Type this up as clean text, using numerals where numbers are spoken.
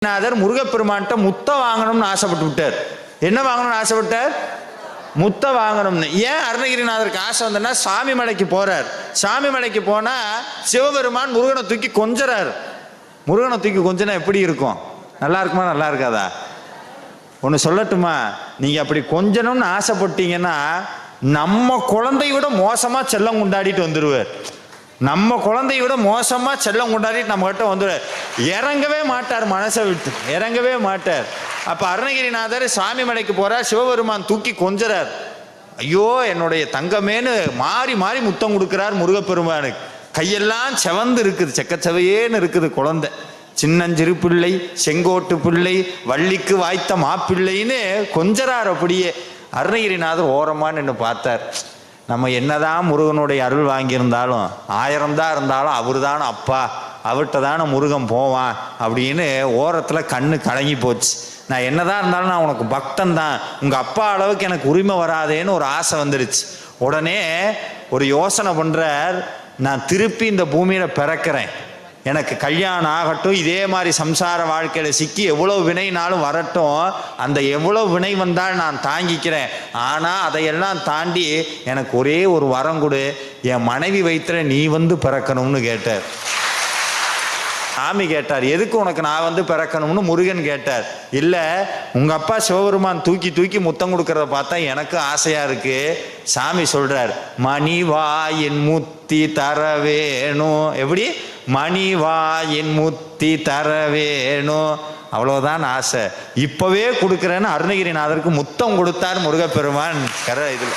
நாதர் முருகப்பெருமான்கிட்ட முத்தை வாங்கணும்னு ஆசைப்பட்டு விட்டார். என்ன வாங்கணும்னு ஆசைப்பட்டார்? முத்தை வாங்கணும்னு. ஏன் அருணகிரிநாதருக்கு ஆசை வந்தனா, சாமி மலைக்கு போறார். சாமி மலைக்கு போனா சிவபெருமான் முருகனை தூக்கி கொஞ்சறார். முருகனை தூக்கி கொஞ்சனா எப்படி இருக்கும்? நல்லா இருக்குமா நல்லா இருக்காதா? ஒன்று சொல்லட்டுமா, நீங்க அப்படி கொஞ்சணும்னு ஆசைப்பட்டீங்கன்னா நம்ம குழந்தைய விட மோசமா செல்லம் கொண்டாடிட்டு வந்துடுவார். நம்ம குழந்தைய விட மோசமா செல்லம் கொண்டாடிட்டு நம்ம கிட்ட வந்துடுவார். இறங்கவே மாட்டார், மனசை விட்டு இறங்கவே மாட்டார். அப்ப அருணகிரிநாதர் சாமி மலைக்கு போறார். சிவபெருமான் தூக்கி கொஞ்சறார். ஐயோ என்னுடைய தங்கமேன்னு மாறி மாறி முத்தம் கொடுக்கிறார் முருகப்பெருமானுக்கு. கையெல்லாம் செவந்து இருக்குது, செக்கச்சவையேன்னு இருக்குது குழந்தை. சின்னஞ்சிறு பிள்ளை, செங்கோட்டு பிள்ளை, வள்ளிக்கு வாய்த்த மாப்பிள்ளைன்னு கொஞ்சறார். அப்படியே அருணகிரிநாதர் ஓரமா நின்று பார்த்தார். நம்ம என்னதான் முருகனுடைய அருள் வாங்கியிருந்தாலும் 1000 தான் இருந்தாலும் அவர் தானே அப்பா, அவர்கிட்ட தானே முருகன் போவான் அப்படின்னு ஓரத்தில் கண்ணு கலங்கி போச்சு. நான் என்னதான் இருந்தாலும் நான் உனக்கு பக்தன் தான், உங்கள் அப்பா அளவுக்கு எனக்கு உரிமை வராதேன்னு ஒரு ஆசை வந்துடுச்சு. உடனே ஒரு யோசனை பண்ணுறார், நான் திருப்பி இந்த பூமியில் பிறக்கிறேன், எனக்கு கல்யாணம் ஆகட்டும், இதே மாதிரி சம்சார வாழ்க்கையில் சிக்கி எவ்வளவு வினைனாலும் வரட்டும், அந்த எவ்வளவு வினை வந்தால் நான் தாங்கிக்கிறேன். ஆனால் அதையெல்லாம் தாண்டி எனக்கு ஒரே ஒரு வரம் கொடு, என் மனைவி வயிற்றுல நீ வந்து பிறக்கணும்னு கேட்டார். சாமி கேட்டார், எதுக்கு உனக்கு நான் வந்து பிறக்கணும்னு முருகன் கேட்டார். இல்லை, உங்கள் அப்பா சிவபெருமான் தூக்கி தூக்கி முத்தம் கொடுக்கறத பார்த்தா எனக்கு ஆசையாக இருக்கு. சாமி சொல்றார், மணிவாயின் முத்தி தர வேணும். எப்படி? மணிவாயின் முத்தி தர வேணும், அவ்வளோதான் ஆசை, இப்பவே கொடுக்குறேன்னு அருணகிரிநாதருக்கு முத்தம் கொடுத்தார் முருகப்பெருமான். இதில்